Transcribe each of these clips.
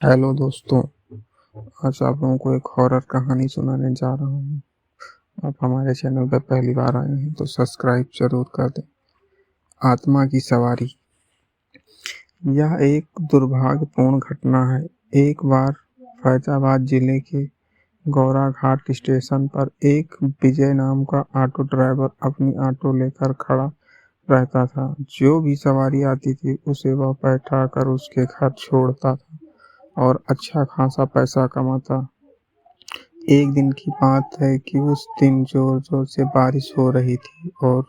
Hello दोस्तों। आज आप लोगों को एक हॉरर कहानी सुनाने जा रहा हूँ। आप हमारे चैनल पर पहली बार आए हैं तो सब्सक्राइब जरूर कर दें। आत्मा की सवारी। यह एक दुर्भाग्यपूर्ण घटना है। एक बार फैजाबाद जिले के गौरा घाट स्टेशन पर एक विजय नाम का ऑटो ड्राइवर अपनी ऑटो लेकर खड़ा रहता था। जो भी सवारी आती थी उसे वह बैठा कर उसके घर छोड़ता था और अच्छा खासा पैसा कमाता। एक दिन की बात है कि उस दिन जोर जोर से बारिश हो रही थी और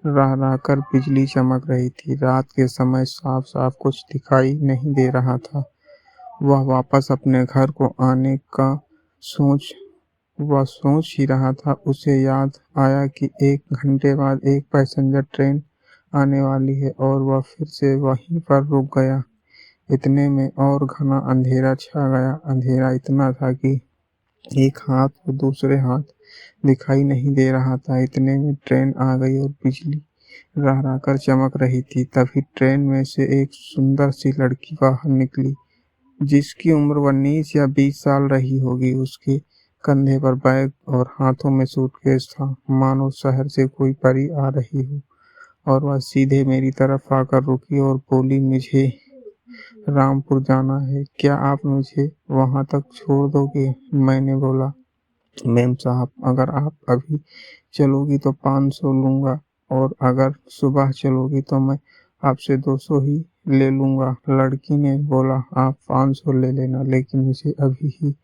रह रह कर बिजली चमक रही थी। रात के समय साफ साफ कुछ दिखाई नहीं दे रहा था। वह वापस अपने घर को आने का सोच वह सोच ही रहा था। उसे याद आया कि 1 घंटे बाद एक पैसेंजर ट्रेन आने वाली है और वह फिर से वहीं पर रुक गया। इतने में और घना अंधेरा छा गया। अंधेरा इतना था कि एक हाथ और दूसरे हाथ दिखाई नहीं दे रहा था। इतने में ट्रेन आ गई और बिजली रह रह कर चमक रही थी। तभी ट्रेन में से एक सुंदर सी लड़की बाहर निकली, जिसकी उम्र 19 या 20 साल रही होगी। उसके कंधे पर बैग और हाथों में सूटकेस था, मानो शहर से कोई परी आ रही हो। और वह सीधे मेरी तरफ आकर रुकी और बोली, मुझे रामपुर जाना है, क्या आप मुझे वहां तक छोड़ दोगे? मैंने बोला, मैम साहब, अगर आप अभी चलोगी तो 500 लूंगा और अगर सुबह चलोगी तो मैं आपसे 200 ही ले लूंगा। लड़की ने बोला, आप 500 ले लेना, लेकिन मुझे अभी ही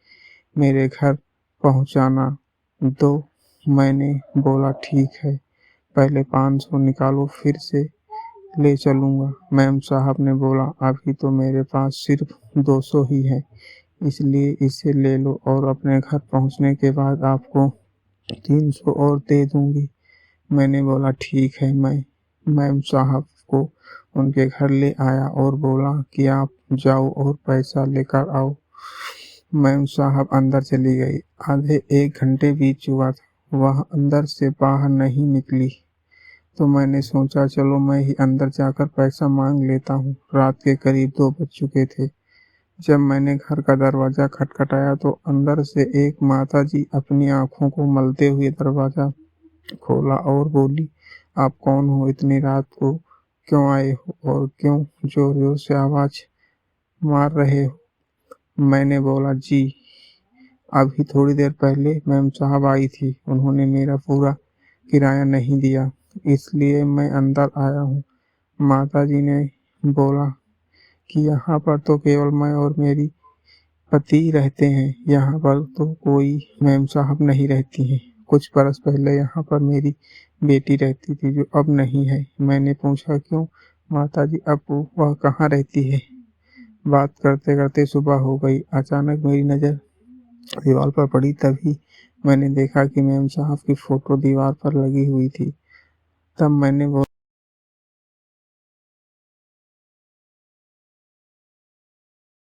मेरे घर पहुंचाना दो। मैंने बोला, ठीक है, पहले 500 निकालो, फिर से ले चलूंगा। मैम साहब ने बोला, अभी तो मेरे पास सिर्फ 200 ही है, इसलिए इसे ले लो और अपने घर पहुंचने के बाद आपको 300 और दे दूंगी। मैंने बोला, ठीक है। मैं मैम साहब को उनके घर ले आया और बोला कि आप जाओ और पैसा लेकर आओ। मैम साहब अंदर चली गई। आधे 1 घंटे बीत चुका था, वह अंदर से बाहर नहीं निकली। तो मैंने सोचा, चलो मैं ही अंदर जाकर पैसा मांग लेता हूँ। रात के करीब 2 बज चुके थे। जब मैंने घर का दरवाजा खटखटाया तो अंदर से एक माताजी अपनी आंखों को मलते हुए दरवाजा खोला और बोली, आप कौन हो? इतनी रात को क्यों आए हो और क्यों जोर जोर से आवाज मार रहे हो? मैंने बोला, जी, अभी थोड़ी देर पहले मैम साहब आई थी, उन्होंने मेरा पूरा किराया नहीं दिया, इसलिए मैं अंदर आया हूँ। माताजी ने बोला कि यहाँ पर तो केवल मैं और मेरी पति रहते हैं, यहाँ पर तो कोई मैम साहब नहीं रहती हैं। कुछ बरस पहले यहाँ पर मेरी बेटी रहती थी, जो अब नहीं है। मैंने पूछा, क्यों माताजी, अब वह कहाँ रहती है? बात करते करते सुबह हो गई। अचानक मेरी नज़र दीवार पर पड़ी। तभी मैंने देखा कि मैम साहब की फोटो दीवार पर लगी हुई थी। तब मैंने